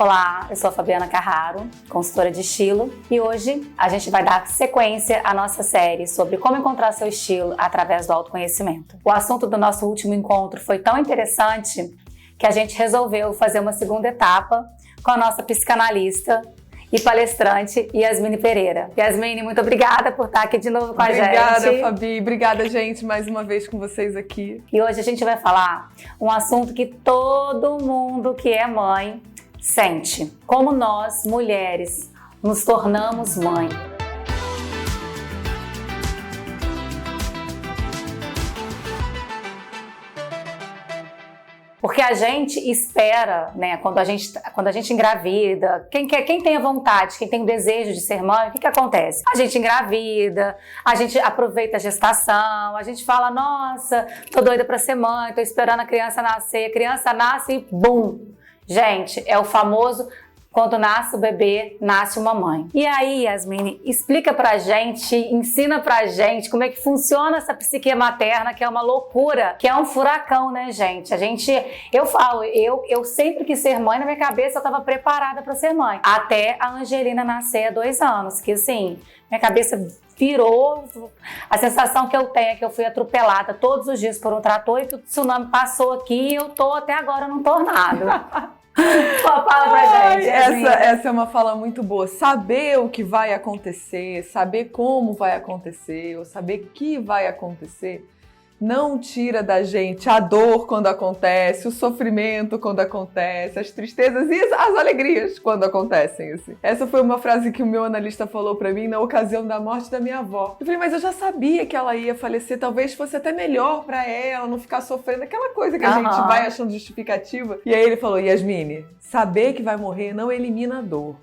Olá, eu sou a Fabiana Carraro, consultora de estilo, e hoje a gente vai dar sequência à nossa série sobre como encontrar seu estilo através do autoconhecimento. O assunto do nosso último encontro foi tão interessante que a gente resolveu fazer uma segunda etapa com a nossa psicanalista e palestrante Yasmine Pereira. Yasmine, muito obrigada por estar aqui de novo com a gente. Obrigada, Fabi. Obrigada, gente, mais uma vez com vocês aqui. E hoje a gente vai falar um assunto que todo mundo que é mãe sente. Como nós, mulheres, nos tornamos mãe. Porque a gente espera, né, quando a gente engravida, quem tem a vontade, quem tem o desejo de ser mãe, o que acontece? A gente engravida, a gente aproveita a gestação, a gente fala, nossa, tô doida pra ser mãe, tô esperando a criança nascer, a criança nasce e bum! Gente, é o famoso quando nasce o bebê, nasce uma mãe. E aí, Yasmine, explica pra gente, ensina pra gente como é que funciona essa psique materna, que é uma loucura, que é um furacão, né, gente? Eu sempre quis ser mãe, na minha cabeça eu tava preparada pra ser mãe. Até a Angelina nascer há 2 anos, que assim, minha cabeça virou. A sensação que eu tenho é que eu fui atropelada todos os dias por um trator e que o tsunami passou aqui e eu tô até agora num tornado. Fala pra gente. Essa é uma fala muito boa. Saber o que vai acontecer, saber como vai acontecer, ou saber que vai acontecer, não tira da gente a dor quando acontece, o sofrimento quando acontece, as tristezas e as alegrias quando acontecem. Assim. Essa foi uma frase que o meu analista falou pra mim na ocasião da morte da minha avó. Eu falei, mas eu já sabia que ela ia falecer, talvez fosse até melhor pra ela não ficar sofrendo, aquela coisa que a gente vai achando justificativa. E aí ele falou, Yasmine, saber que vai morrer não elimina a dor.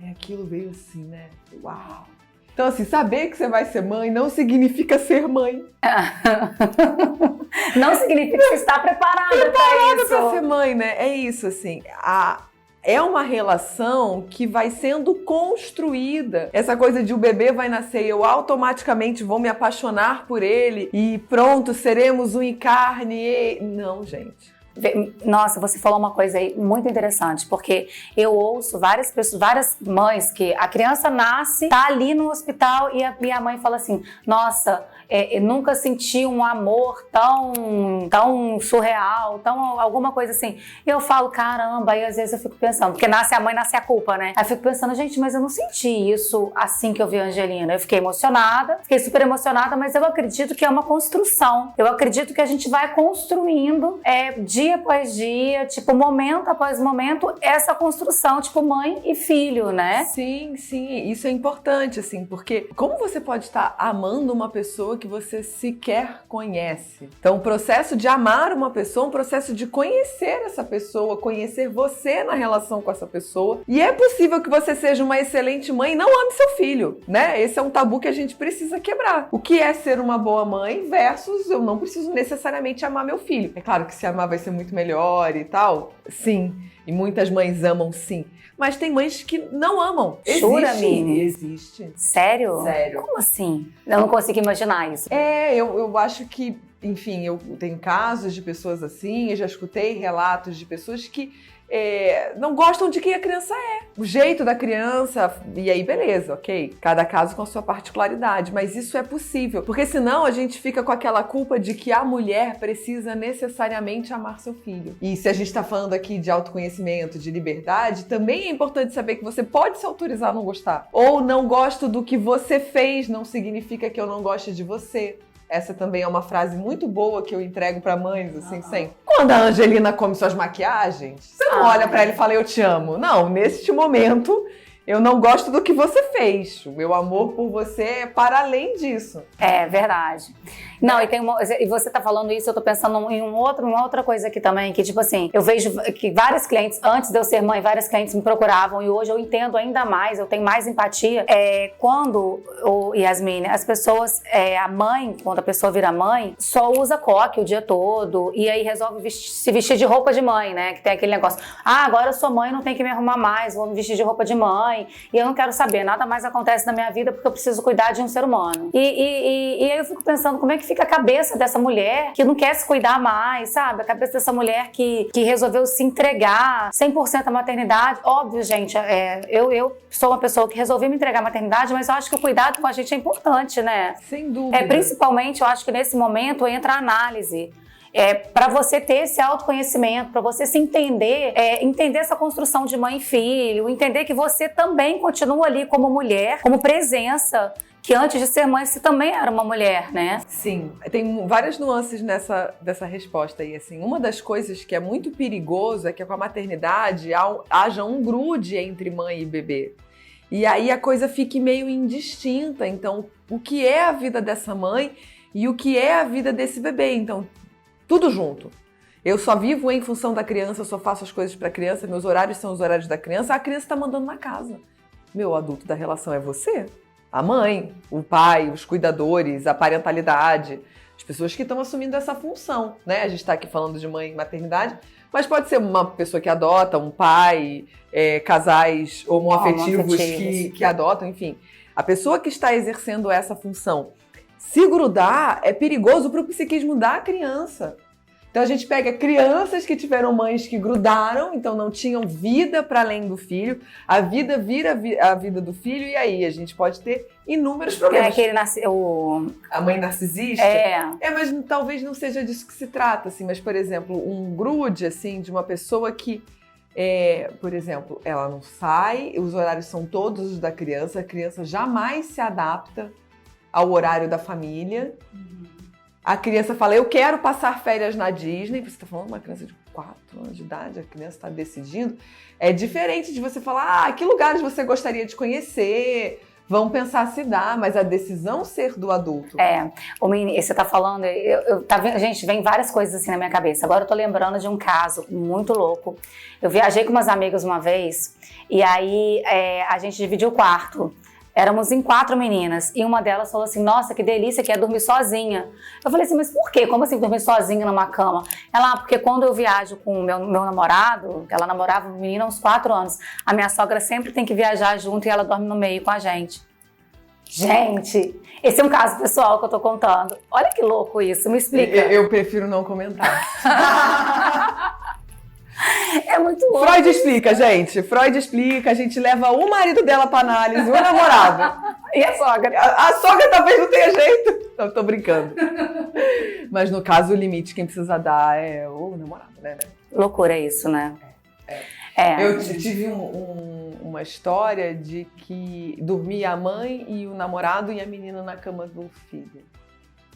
Aquilo veio assim, né? Uau! Então, assim, saber que você vai ser mãe não significa ser mãe. Não significa que você está preparada para ser mãe, né? É isso, assim. É uma relação que vai sendo construída. Essa coisa de o bebê vai nascer e eu automaticamente vou me apaixonar por ele e pronto, seremos um em carne. Não, gente. Nossa, você falou uma coisa aí muito interessante, porque eu ouço várias pessoas, várias mães que a criança nasce, tá ali no hospital e a minha mãe fala assim, nossa, eu nunca senti um amor tão surreal, alguma coisa assim. E eu falo, caramba, aí às vezes eu fico pensando, porque nasce a mãe, nasce a culpa, né? Aí eu fico pensando, gente, mas eu não senti isso assim que eu vi a Angelina. Eu fiquei emocionada, fiquei super emocionada, mas eu acredito que é uma construção. Eu acredito que a gente vai construindo dia após dia, tipo, momento após momento, essa construção, tipo, mãe e filho, né? Sim, isso é importante, assim, porque como você pode estar amando uma pessoa que você sequer conhece? Então, o processo de amar uma pessoa é um processo de conhecer essa pessoa, conhecer você na relação com essa pessoa. E é possível que você seja uma excelente mãe e não ame seu filho, né? Esse é um tabu que a gente precisa quebrar. O que é ser uma boa mãe versus eu não preciso necessariamente amar meu filho. É claro que se amar vai ser muito melhor e tal, sim. E muitas mães amam, sim. Mas tem mães que não amam. Jura, Mini? Existe. Sério? Sério. Como assim? Eu não consigo imaginar isso. Eu acho que, enfim, eu tenho casos de pessoas assim, eu já escutei relatos de pessoas que não gostam de quem a criança é. O jeito da criança, e aí beleza, ok. Cada caso com a sua particularidade, mas isso é possível. Porque senão a gente fica com aquela culpa de que a mulher precisa necessariamente amar seu filho. E se a gente tá falando aqui de autoconhecimento, de liberdade, também é importante saber que você pode se autorizar a não gostar. Ou não gosto do que você fez, não significa que eu não goste de você. Essa também é uma frase muito boa que eu entrego pra mães, assim, sempre. Quando a Angelina come suas maquiagens, você não olha pra ela e fala, eu te amo. Não, neste momento, eu não gosto do que você fez. O meu amor por você é para além disso. É verdade. Não, e você tá falando isso, eu tô pensando em uma outra coisa aqui também, que tipo assim, eu vejo que vários clientes, antes de eu ser mãe, vários clientes me procuravam e hoje eu entendo ainda mais, eu tenho mais empatia. Quando, Yasmine, as pessoas, a mãe, quando a pessoa vira mãe, só usa coque o dia todo e aí resolve se vestir de roupa de mãe, né? Que tem aquele negócio, agora eu sou mãe, não tenho que me arrumar mais, vou me vestir de roupa de mãe e eu não quero saber, nada mais acontece na minha vida porque eu preciso cuidar de um ser humano. E aí eu fico pensando, como é que fica a cabeça dessa mulher que não quer se cuidar mais, sabe? A cabeça dessa mulher que resolveu se entregar 100% à maternidade. Óbvio, gente, eu sou uma pessoa que resolvi me entregar à maternidade, mas eu acho que o cuidado com a gente é importante, né? Sem dúvida. Principalmente, eu acho que nesse momento entra a análise. Para você ter esse autoconhecimento, para você se entender, entender essa construção de mãe e filho, entender que você também continua ali como mulher, como presença, que antes de ser mãe você também era uma mulher, né? Sim, tem várias nuances dessa resposta aí, assim. Uma das coisas que é muito perigoso é que com a maternidade haja um grude entre mãe e bebê. E aí a coisa fique meio indistinta, então o que é a vida dessa mãe e o que é a vida desse bebê, então tudo junto. Eu só vivo em função da criança, eu só faço as coisas para a criança, meus horários são os horários da criança, a criança está mandando na casa. Meu adulto da relação é você, a mãe, o pai, os cuidadores, a parentalidade, as pessoas que estão assumindo essa função, né? A gente está aqui falando de mãe e maternidade, mas pode ser uma pessoa que adota, um pai, casais homoafetivos que adotam, enfim. A pessoa que está exercendo essa função, se grudar, é perigoso para o psiquismo da criança. Então a gente pega crianças que tiveram mães que grudaram, então não tinham vida para além do filho, a vida vira a vida do filho, e aí a gente pode ter inúmeros problemas. A mãe narcisista? Mas talvez não seja disso que se trata, assim, mas, por exemplo, um grude, assim, de uma pessoa que, por exemplo, ela não sai, os horários são todos os da criança, a criança jamais se adapta ao horário da família. A criança fala, eu quero passar férias na Disney. Você está falando de uma criança de 4 anos de idade, a criança está decidindo. É diferente de você falar, que lugares você gostaria de conhecer, vão pensar se dá, mas a decisão ser do adulto. Você está falando, gente, vem várias coisas assim na minha cabeça. Agora eu tô lembrando de um caso muito louco. Eu viajei com umas amigas uma vez, e aí a gente dividiu o quarto. Éramos em 4 meninas, e uma delas falou assim, nossa, que delícia que é dormir sozinha. Eu falei assim, mas por quê? Como assim dormir sozinha numa cama? Ela, porque quando eu viajo com o meu namorado, ela namorava uma menina há uns 4 anos, a minha sogra sempre tem que viajar junto e ela dorme no meio com a gente. Gente, esse é um caso pessoal que eu tô contando. Olha que louco isso, me explica. Eu prefiro não comentar. É muito louco. Freud explica, gente. Freud explica. A gente leva o marido dela pra análise, o namorado. E a sogra? A sogra talvez não tenha jeito. Não, tô brincando. Mas no caso, o limite quem precisa dar é o namorado, né? Loucura isso, né? Eu tive uma história de que dormia a mãe e o namorado e a menina na cama do filho.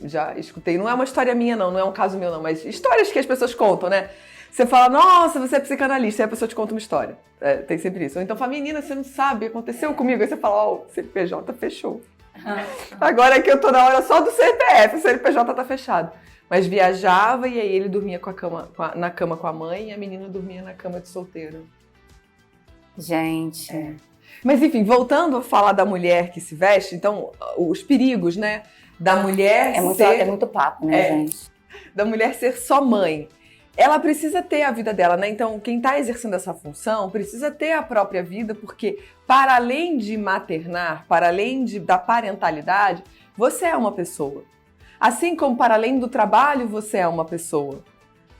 Já escutei. Não é uma história minha, não é um caso meu, não. Mas histórias que as pessoas contam, né? Você fala, nossa, você é psicanalista, aí a pessoa te conta uma história. Tem sempre isso. Ou então fala, menina, você não sabe, aconteceu comigo. Aí você fala, o CNPJ fechou. Agora aqui eu tô na hora só do CPF, o CNPJ tá fechado. Mas viajava e aí ele dormia na cama com a mãe e a menina dormia na cama de solteiro. Gente. Mas enfim, voltando a falar da mulher que se veste, então, os perigos, né? Da mulher É muito papo, né, gente? Da mulher ser só mãe. Ela precisa ter a vida dela, né? Então, quem está exercendo essa função precisa ter a própria vida, porque para além de maternar, para além da parentalidade, você é uma pessoa. Assim como para além do trabalho, você é uma pessoa,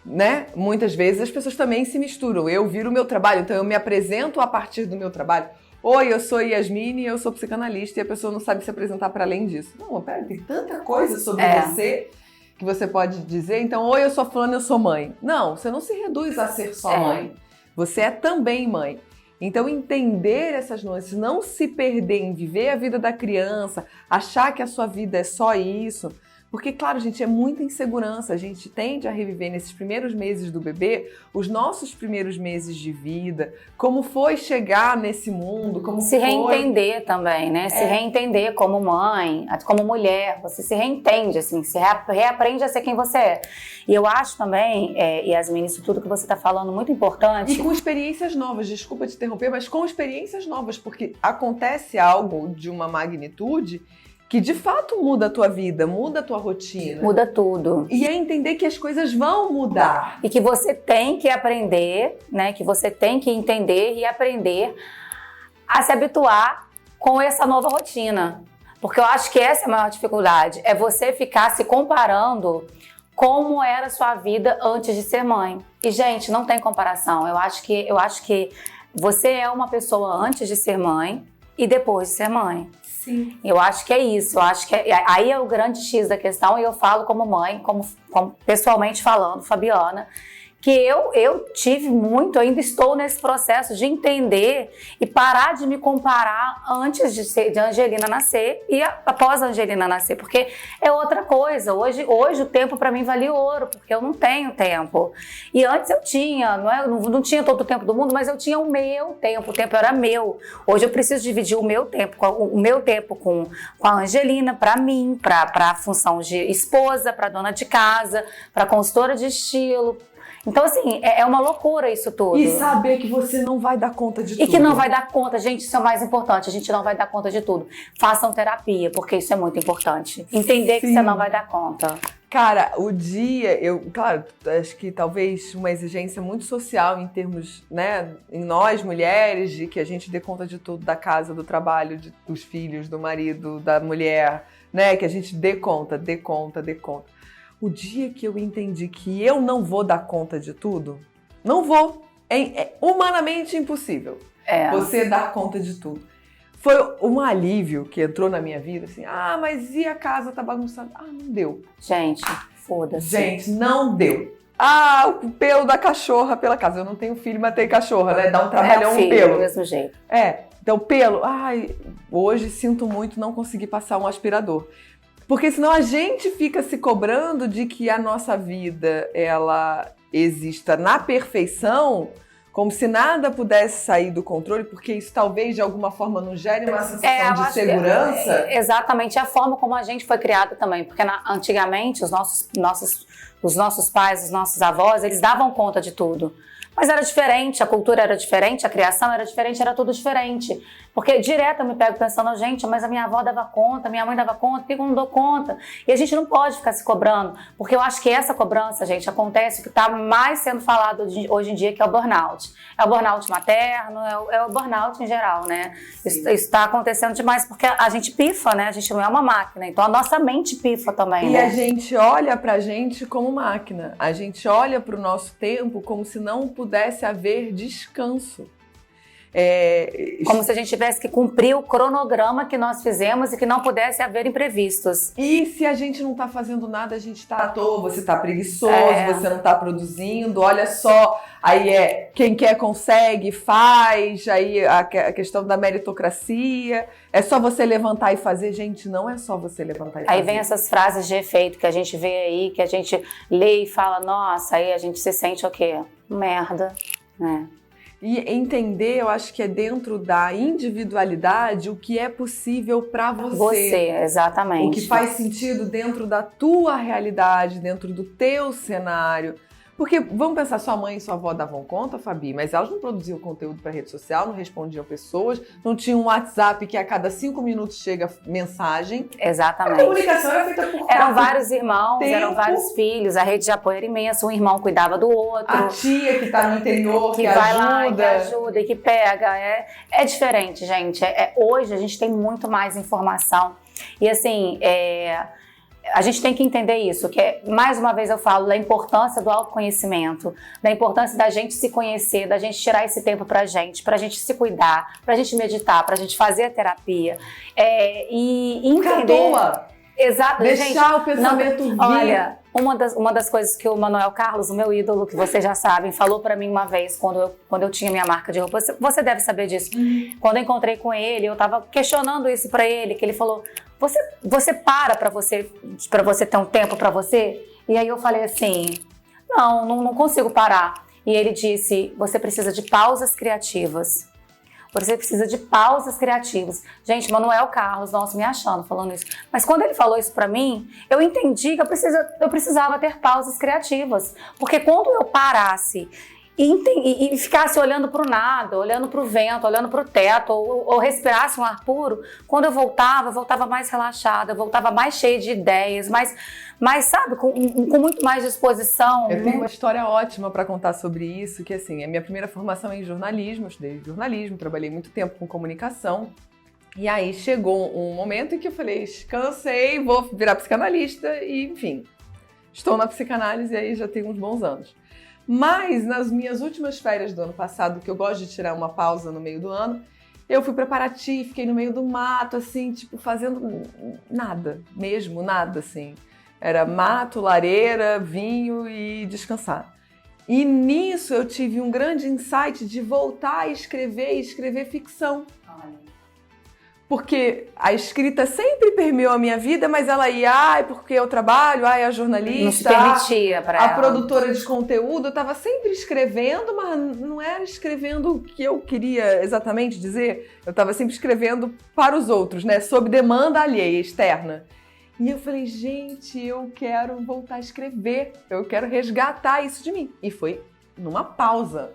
né? Muitas vezes as pessoas também se misturam. Eu viro o meu trabalho, então eu me apresento a partir do meu trabalho. Oi, eu sou Yasmine e eu sou psicanalista, e a pessoa não sabe se apresentar para além disso. Não, pera, tem tanta coisa sobre você que você pode dizer. Então, oi, eu sou fulana, eu sou mãe. Não, você não se reduz a ser só mãe. Você é também mãe. Então, entender essas nuances, não se perder em viver a vida da criança, achar que a sua vida é só isso. Porque, claro, gente, é muita insegurança. A gente tende a reviver nesses primeiros meses do bebê os nossos primeiros meses de vida, como foi chegar nesse mundo, como se reentender também, né? Se reentender como mãe, como mulher. Você se reentende, assim, se reaprende a ser quem você é. E eu acho também, Yasmine, isso tudo que você está falando muito importante. E com experiências novas, desculpa te interromper, mas com experiências novas, porque acontece algo de uma magnitude que de fato muda a tua vida, muda a tua rotina. Muda tudo. E é entender que as coisas vão mudar. E que você tem que aprender, né? Que você tem que entender e aprender a se habituar com essa nova rotina. Porque eu acho que essa é a maior dificuldade, é você ficar se comparando como era a sua vida antes de ser mãe. E, gente, não tem comparação. Eu acho que você é uma pessoa antes de ser mãe e depois de ser mãe. Sim. Eu acho que é isso. Eu acho que aí é o grande X da questão, e eu falo como mãe, como pessoalmente falando, Fabiana, que eu tive muito, ainda estou nesse processo de entender e parar de me comparar antes de Angelina nascer e após a Angelina nascer, porque é outra coisa. Hoje o tempo para mim vale ouro, porque eu não tenho tempo. E antes eu tinha, não tinha todo o tempo do mundo, mas eu tinha o meu tempo, o tempo era meu. Hoje eu preciso dividir o meu tempo com a Angelina, para mim, para a função de esposa, para dona de casa, para consultora de estilo. Então, assim, é uma loucura isso tudo. E saber que você não vai dar conta de tudo. E que não vai dar conta, gente, isso é o mais importante. A gente não vai dar conta de tudo. Façam terapia, porque isso é muito importante. Entender que você não vai dar conta. Cara, claro, acho que talvez uma exigência muito social em termos, né, em nós mulheres, de que a gente dê conta de tudo, da casa, do trabalho, dos filhos, do marido, da mulher, né, que a gente dê conta. O dia que eu entendi que eu não vou dar conta de tudo, não vou. É humanamente impossível você dar conta de tudo. Foi um alívio que entrou na minha vida, assim, mas e a casa tá bagunçada? Não deu. Gente, foda-se. Gente, não deu. O pelo da cachorra pela casa. Eu não tenho filho, mas tenho cachorra, né? Dá um trabalhão filho, pelo. do mesmo jeito. Então pelo. Hoje sinto muito não conseguir passar um aspirador. Porque senão a gente fica se cobrando de que a nossa vida, ela exista na perfeição, como se nada pudesse sair do controle, porque isso talvez de alguma forma nos gere uma sensação de segurança. Exatamente, a forma como a gente foi criada também, porque antigamente os nossos pais, os nossos avós, eles davam conta de tudo. Mas era diferente, a cultura era diferente, a criação era diferente, era tudo diferente. Porque direto eu me pego pensando, gente, mas a minha avó dava conta, minha mãe dava conta, por que eu não dou conta? E a gente não pode ficar se cobrando, porque eu acho que essa cobrança, gente, acontece o que está mais sendo falado hoje em dia, que é o burnout. É o burnout materno, é o burnout em geral, né? Isso está acontecendo demais, porque a gente pifa, né? A gente não é uma máquina, então a nossa mente pifa também, e né? A gente olha pra gente como máquina, a gente olha pro nosso tempo como se não pudesse haver descanso. Como se a gente tivesse que cumprir o cronograma que nós fizemos e que não pudesse haver imprevistos. E se a gente não tá fazendo nada, a gente tá à toa, você tá preguiçoso, você não tá produzindo, olha só, aí quem quer consegue, faz, aí a questão da meritocracia, é só você levantar e fazer. Gente, não é só você levantar e fazer. Aí vem essas frases de efeito que a gente vê aí, que a gente lê e fala, nossa, aí a gente se sente o quê? Merda, né? E entender, eu acho que é dentro da individualidade o que é possível para você. Você, exatamente. O que faz sentido dentro da tua realidade, dentro do teu cenário. Porque, vamos pensar, sua mãe e sua avó davam conta, Fabi, mas elas não produziam conteúdo para rede social, não respondiam pessoas, não tinha um WhatsApp que a cada 5 minutos chega mensagem. Exatamente. A comunicação era feita por Eram vários irmãos, tempo. Eram vários filhos, a rede de apoio era imensa, um irmão cuidava do outro. A tia que tá no interior, que vai ajuda. lá, que ajuda e que pega. É diferente, gente. Hoje a gente tem muito mais informação. E assim, a gente tem que entender isso, que mais uma vez eu falo da importância do autoconhecimento, da importância da gente se conhecer, da gente tirar esse tempo pra gente se cuidar, pra gente meditar, pra gente fazer a terapia. E entender... Exato, deixar gente, o pensamento vir. Olha, uma das coisas que o Manuel Carlos, o meu ídolo, que vocês já sabem, falou pra mim uma vez, quando eu tinha minha marca de roupa, você deve saber disso. Quando eu encontrei com ele, eu tava questionando isso pra ele, que ele falou, você para você ter um tempo pra você? E aí eu falei assim, não consigo parar. E ele disse, você precisa de pausas criativas. Você precisa de pausas criativas. Gente, Manuel Carlos, nossa, me achando falando isso. Mas quando ele falou isso pra mim, eu entendi que eu precisava ter pausas criativas. Porque quando eu parasse e ficasse olhando pro nada, olhando pro vento, olhando pro teto, ou respirasse um ar puro, quando eu voltava mais relaxada, eu voltava mais cheia de ideias, mas sabe, com muito mais disposição. Eu tenho uma história ótima para contar sobre isso, que assim, a minha primeira formação é em jornalismo, eu estudei jornalismo, trabalhei muito tempo com comunicação, E aí chegou um momento em que eu falei, cansei, vou virar psicanalista e, enfim, estou na psicanálise aí já tem uns bons anos. Mas nas minhas últimas férias do ano passado, que eu gosto de tirar uma pausa no meio do ano, eu fui pra Paraty, fiquei no meio do mato, assim, tipo, fazendo nada, mesmo nada, assim. Era mato, lareira, vinho e descansar. E nisso eu tive um grande insight de voltar a escrever e escrever ficção. Porque a escrita sempre permeou a minha vida, mas ela ia, porque eu trabalho, a jornalista, não se permitia para ela. A produtora de conteúdo, eu estava sempre escrevendo, mas não era escrevendo o que eu queria exatamente dizer. Eu estava sempre escrevendo para os outros, né? Sob demanda alheia, externa. E eu falei, gente, eu quero voltar a escrever, eu quero resgatar isso de mim. E foi numa pausa.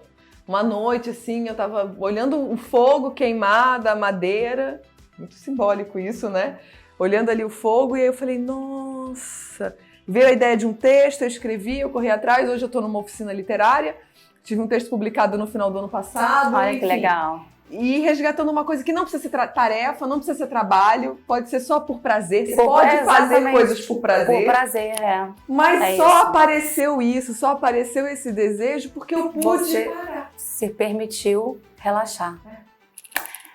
Uma noite, assim, eu estava olhando o fogo queimado, a madeira. Muito simbólico isso, né? Olhando ali o fogo, e aí eu falei, nossa... Veio a ideia de um texto, eu escrevi, eu corri atrás, hoje eu estou numa oficina literária, tive um texto publicado no final do ano passado. Olha enfim, que legal. E resgatando uma coisa que não precisa ser tarefa, não precisa ser trabalho, pode ser só por prazer, você Pode pode fazer coisas por prazer. Por prazer, Mas só apareceu isso, só apareceu esse desejo porque eu pude parar. Se permitiu relaxar.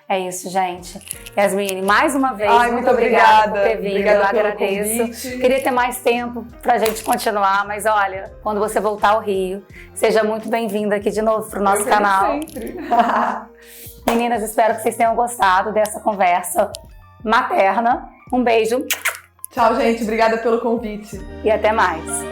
É isso, gente. Yasmine, mais uma vez, muito obrigada por ter vindo. Obrigada eu pelo agradeço. convite. Queria ter mais tempo pra gente continuar, mas olha, quando você voltar ao Rio, seja muito bem-vinda aqui de novo pro nosso canal. Sempre. Meninas, espero que vocês tenham gostado dessa conversa materna. Um beijo. Tchau, gente. Obrigada pelo convite. E até mais.